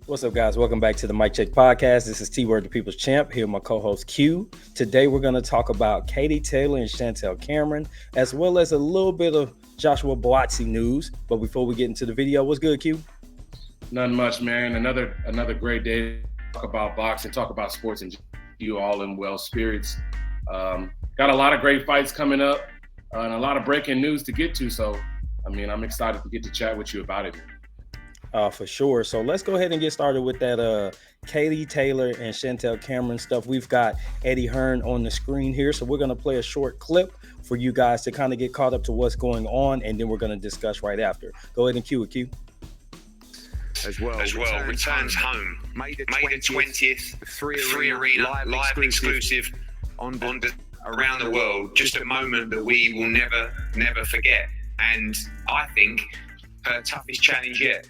What's up, guys? Welcome back to the Mic Check Podcast. This is T Word, the People's Champ, here with my co-host Q. Today, we're going to talk about Katie Taylor and Chantel Cameron, as well as a little bit of Joshua Buatsi news. But before we get into the video, what's good, Q? Nothing much, man. Another great day to talk about boxing, talk about sports, and you all in well spirits. Got a lot of great fights coming up and a lot of breaking news to get to. So, I'm excited to get to chat with you about it. For sure. So let's go ahead and get started with that Katie Taylor and Chantel Cameron stuff. We've got Eddie Hearn on the screen here. So we're going to play a short clip for you guys to kind of get caught up to what's going on. And then we're going to discuss right after. Go ahead and cue it, Q. As well returns home. May the 20th, Free Arena, live and exclusive around the world. Just a moment that we will never forget. And I think her toughest challenge yet.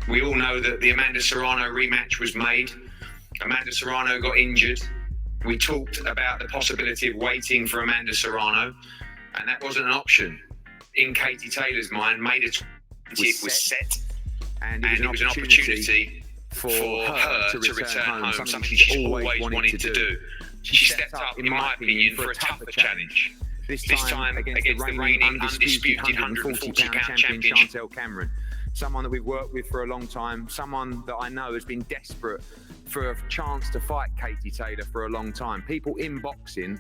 We all know that the Amanda Serrano rematch was made. Amanda Serrano got injured. We talked about the possibility of waiting for Amanda Serrano, and that wasn't an option. In Katie Taylor's mind, May the 20th was set, and it was an opportunity for her to return home, something she's always wanted to do. She stepped up, in my opinion, for a tougher challenge. This time against the reigning undisputed 140-pound champion Chantel Cameron. Someone that we've worked with for a long time, someone that I know has been desperate for a chance to fight Katie Taylor for a long time. People in boxing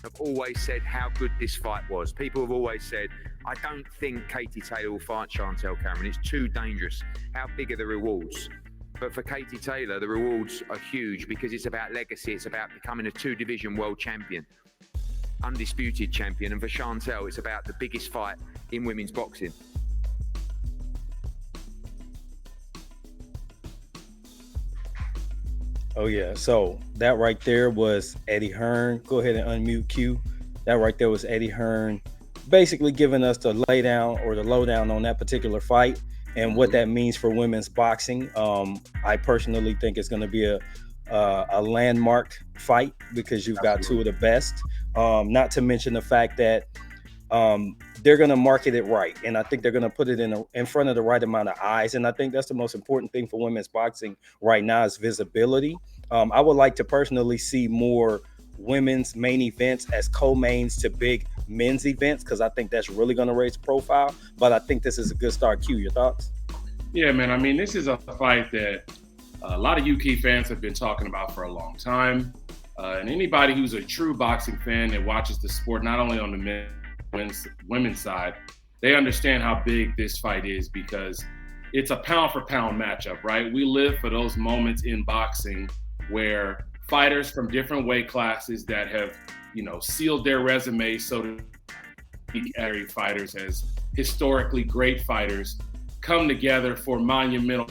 have always said how good this fight was. People have always said, I don't think Katie Taylor will fight Chantel Cameron. It's too dangerous. How big are the rewards? But for Katie Taylor, the rewards are huge because it's about legacy. It's about becoming a two-division world champion, undisputed champion. And for Chantel, it's about the biggest fight in women's boxing. Oh, yeah. So that right there was Eddie Hearn. Go ahead and unmute Q. That right there was Eddie Hearn basically giving us the lowdown on that particular fight and what that means for women's boxing. I personally think it's going to be a landmark fight because you've got two of the best. Not to mention the fact that they're going to market it right. And I think they're going to put it in front of the right amount of eyes. And I think that's the most important thing for women's boxing right now is visibility. I would like to personally see more women's main events as co-mains to big men's events because I think that's really going to raise profile. But I think this is a good start. Q, your thoughts? Yeah, man. This is a fight that a lot of UK fans have been talking about for a long time. And anybody who's a true boxing fan that watches the sport, not only on the women's side, they understand how big this fight is because it's a pound for pound matchup, right? We live for those moments in boxing where fighters from different weight classes that have, sealed their resumes, so to speak, fighters as historically great fighters come together for monumental.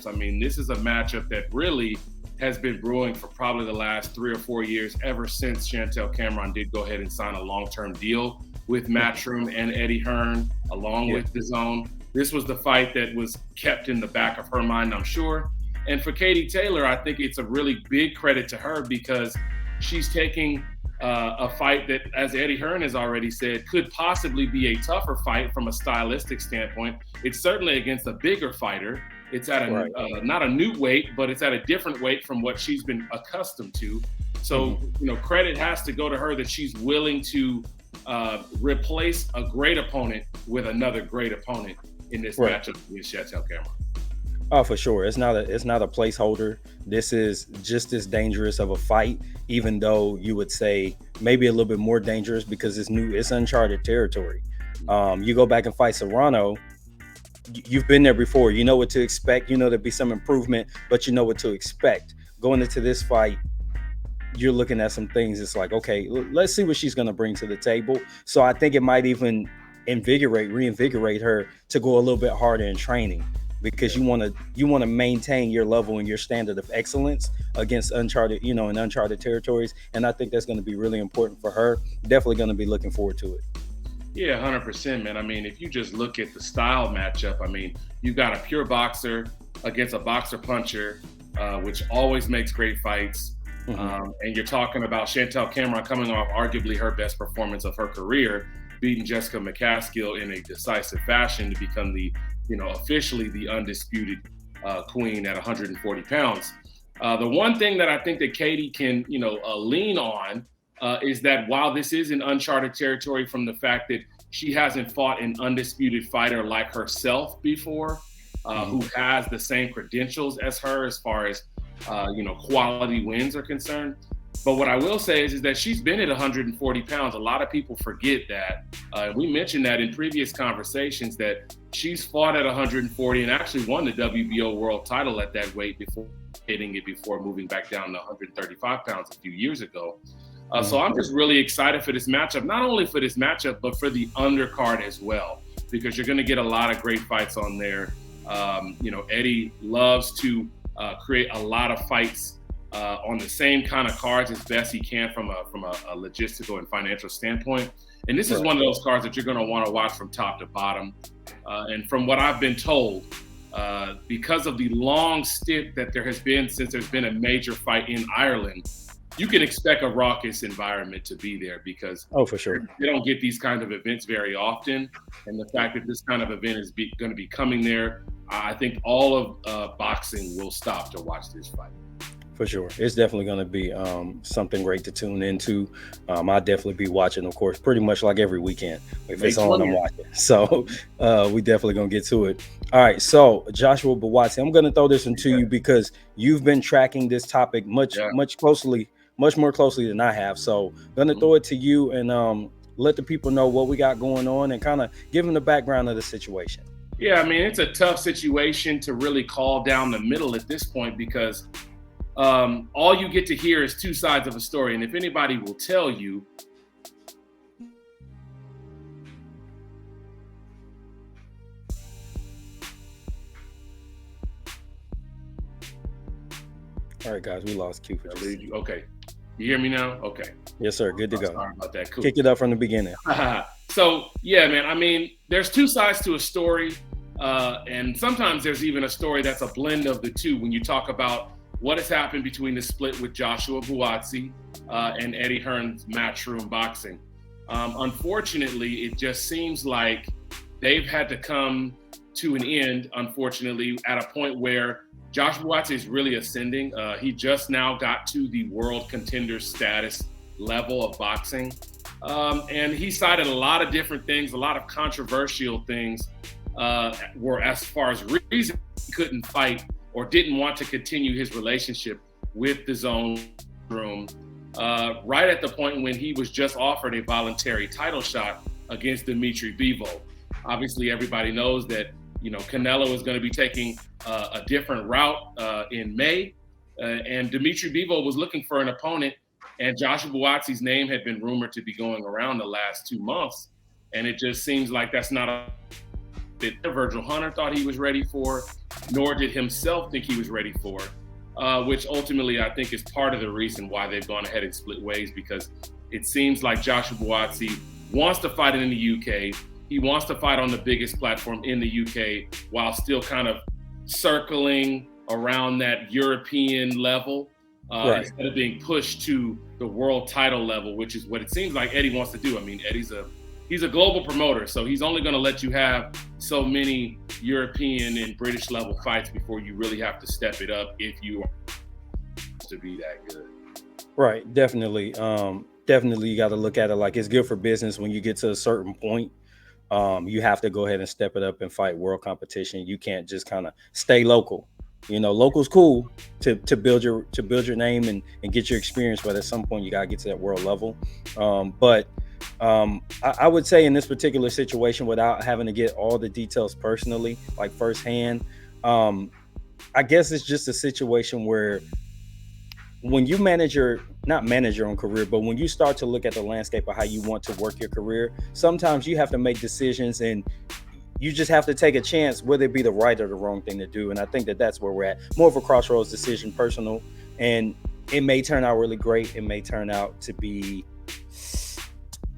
This is a matchup that really has been brewing for probably the last 3 or 4 years, ever since Chantel Cameron did go ahead and sign a long-term deal with Matchroom and Eddie Hearn, along with DAZN. This was the fight that was kept in the back of her mind, I'm sure. And for Katie Taylor, I think it's a really big credit to her because she's taking a fight that, as Eddie Hearn has already said, could possibly be a tougher fight from a stylistic standpoint. It's certainly against a bigger fighter. It's at not a new weight, but it's at a different weight from what she's been accustomed to. So, credit has to go to her that she's willing to replace a great opponent with another great opponent in this matchup against Chantel Cameron. Oh, for sure. It's not a placeholder. This is just as dangerous of a fight, even though you would say maybe a little bit more dangerous because it's uncharted territory. You go back and fight Serrano, you've been there before. You know what to expect. There'll be some improvement, but you know what to expect. Going into this fight, you're looking at some things. It's like, okay, let's see what she's going to bring to the table. So I think it might even reinvigorate her to go a little bit harder in training because you want to maintain your level and your standard of excellence against uncharted territories. And I think that's going to be really important for her. Definitely going to be looking forward to it. Yeah, 100%, man. If you just look at the style matchup, you've got a pure boxer against a boxer puncher, which always makes great fights. And you're talking about Chantel Cameron coming off arguably her best performance of her career, beating Jessica McCaskill in a decisive fashion to become the, officially the undisputed queen at 140 pounds. The one thing that I think that Katie can, lean on is that while this is an uncharted territory from the fact that she hasn't fought an undisputed fighter like herself before, who has the same credentials as her as far as, quality wins are concerned. But what I will say is that she's been at 140 pounds. A lot of people forget that. We mentioned that in previous conversations that she's fought at 140 and actually won the WBO world title at that weight before hitting it, before moving back down to 135 pounds a few years ago. So I'm just really excited for this matchup, not only for this matchup, but for the undercard as well, because you're going to get a lot of great fights on there. Eddie loves to create a lot of fights on the same kind of cards as best he can from a logistical and financial standpoint. And this is one of those cards that you're going to want to watch from top to bottom. And from what I've been told, because of the long stint that there has been since there's been a major fight in Ireland, you can expect a raucous environment to be there, because for sure, they don't get these kind of events very often. And the fact that this kind of event is going to be coming there, I think all of boxing will stop to watch this fight. For sure. It's definitely going to be something great to tune into. I'll definitely be watching, of course, pretty much like every weekend. If it's on, I'm watching. So we definitely going to get to it. All right. So Joshua Buatsi, I'm going to throw this one to you because you've been tracking this topic much more closely than I have. So I'm going to throw it to you and let the people know what we got going on and kind of give them the background of the situation. Yeah, I mean, it's a tough situation to really call down the middle at this point, because all you get to hear is two sides of a story. And if anybody will tell you, all right, guys, we lost Q. Okay. You hear me now? Okay. Yes, sir. Good to go. Sorry about that. Cool. Kick it up from the beginning. So, yeah, man, I mean, there's two sides to a story. And sometimes there's even a story that's a blend of the two when you talk about what has happened between the split with Joshua Buatsi and Eddie Hearn's Matchroom Boxing. Unfortunately, it just seems like they've had to come to an end, unfortunately, at a point where Josh Buatsi is really ascending. He just now got to the world contender status level of boxing. And he cited a lot of different things, a lot of controversial things were as far as reasons he couldn't fight or didn't want to continue his relationship with the Zone Room, right at the point when he was just offered a voluntary title shot against Dimitri Bivol. Obviously, everybody knows that, Canelo is going to be taking a different route in May, and Dimitri Bivol was looking for an opponent, and Joshua Buatsi's name had been rumored to be going around the last 2 months, and it just seems like that's not a that Virgil Hunter thought he was ready for, nor did himself think he was ready for, which ultimately I think is part of the reason why they've gone ahead and split ways, because it seems like Joshua Buatsi wants to fight in the UK. He wants to fight on the biggest platform in the UK while still kind of circling around that European level instead of being pushed to the world title level, which is what it seems like Eddie wants to do. I mean, Eddie's a global promoter, so he's only going to let you have so many European and British level fights before you really have to step it up if you are to be that good. Right, definitely. Definitely, you got to look at it like it's good for business. When you get to a certain point, you have to go ahead and step it up and fight world competition. You can't just kind of stay local. Local's cool to build your name and get your experience, but at some point you got to get to that world level. But I would say in this particular situation, without having to get all the details personally, like firsthand, I guess it's just a situation where when you not manage your own career, but when you start to look at the landscape of how you want to work your career, sometimes you have to make decisions and you just have to take a chance, whether it be the right or the wrong thing to do. And I think that that's where we're at. More of a crossroads decision, personal, and it may turn out really great. It may turn out to be,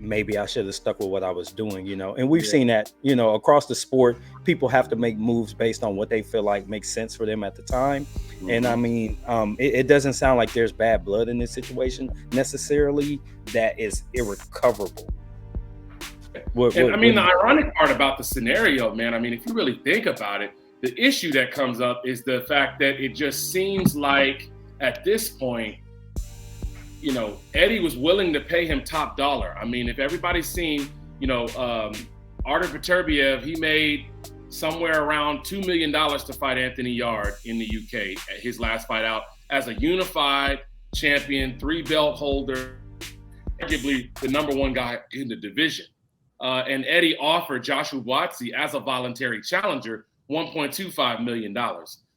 maybe I should have stuck with what I was doing, and we've seen that, across the sport, people have to make moves based on what they feel like makes sense for them at the time. Mm-hmm. And I mean, it doesn't sound like there's bad blood in this situation necessarily that is irrecoverable. The ironic part about the scenario, man, I mean, if you really think about it, The issue that comes up is the fact that it just seems like at this point, you know, Eddie was willing to pay him top dollar. I mean, if everybody's seen, you know, Artur Beterbiev, he made somewhere around $2 million to fight Anthony Yarde in the UK at his last fight out as a unified champion, 3-belt holder, arguably the number one guy in the division. And Eddie offered Joshua Buatsi as a voluntary challenger $1.25 million.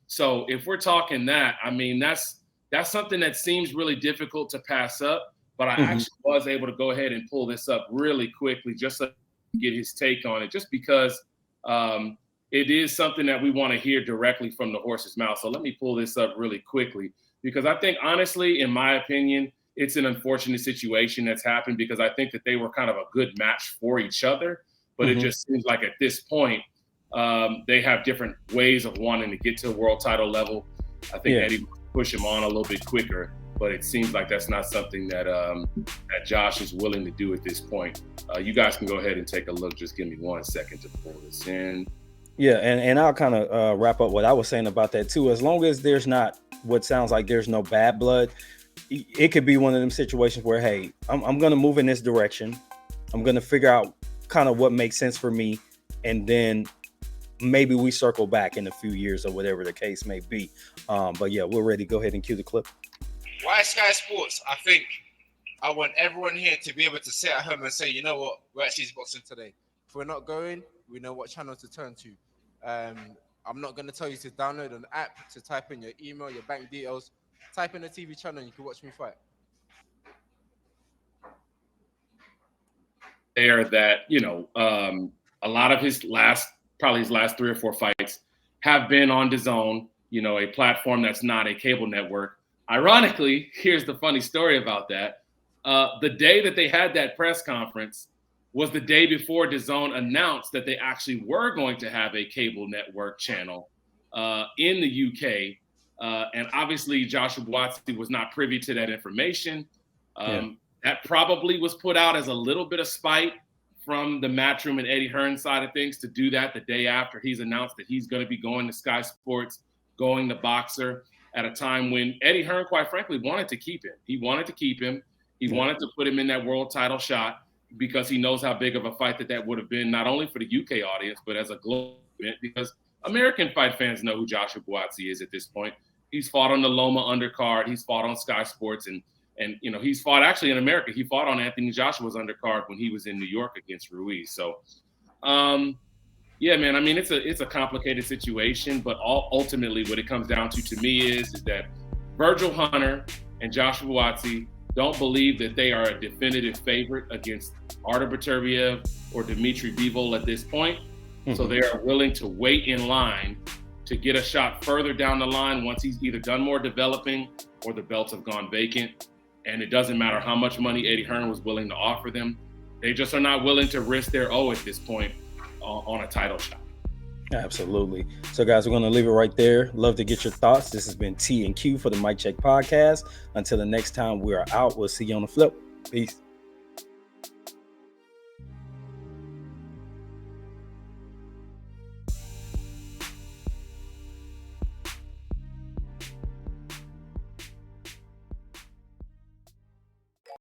So if we're talking that, I mean, that's something that seems really difficult to pass up, but I actually was able to go ahead and pull this up really quickly just so to get his take on it, just because it is something that we want to hear directly from the horse's mouth. So let me pull this up really quickly, because I think, honestly, in my opinion, it's an unfortunate situation that's happened, because I think that they were kind of a good match for each other, but it just seems like at this point, they have different ways of wanting to get to the world title level. I think Eddie would push him on a little bit quicker, but it seems like that's not something that that Josh is willing to do at this point. You guys can go ahead and take a look. Just give me 1 second to pull this in. Yeah, and I'll kind of wrap up what I was saying about that too. As long as there's not what sounds like there's no bad blood, it could be one of them situations where, hey, I'm going to move in this direction. I'm going to figure out kind of what makes sense for me, and then maybe we circle back in a few years or whatever the case may be. But yeah, we're ready. Go ahead and cue the clip. Why Sky Sports? I think I want everyone here to be able to sit at home and say, you know what, we're actually boxing today. If we're not going, we know what channel to turn to. I'm not going to tell you to download an app, to type in your email, your bank details, type in a TV channel and you can watch me fight. There that, you know, a lot of his last 3 or 4 fights have been on DAZN, you know, a platform that's not a cable network. Ironically, here's the funny story about that. The day that they had that press conference was the day before DAZN announced that they actually were going to have a cable network channel in the UK. And obviously, Joshua Buatsi was not privy to that information. That probably was put out as a little bit of spite from the Matchroom and Eddie Hearn side of things to do that the day after he's announced that he's going to be going to Sky Sports, going to Boxer at a time when Eddie Hearn, quite frankly, wanted to keep him. He wanted to keep him. He wanted to put him in that world title shot because he knows how big of a fight that would have been, not only for the UK audience, but as a global event, because American fight fans know who Joshua Buatsi is at this point. He's fought on the Loma undercard. He's fought on Sky Sports, and you know, he's fought actually in America. He fought on Anthony Joshua's undercard when he was in New York against Ruiz. So, yeah, man, I mean, it's a complicated situation, but ultimately what it comes down to me is that Virgil Hunter and Joshua Buatsi don't believe that they are a definitive favorite against Artur Beterbiev or Dmitry Bivol at this point. So they are willing to wait in line to get a shot further down the line once he's either done more developing or the belts have gone vacant. And it doesn't matter how much money Eddie Hearn was willing to offer them. They just are not willing to risk their O at this point on a title shot. Absolutely. So, guys, we're going to leave it right there. Love to get your thoughts. This has been T and Q for the Mic Check Podcast. Until the next time we are out, we'll see you on the flip. Peace.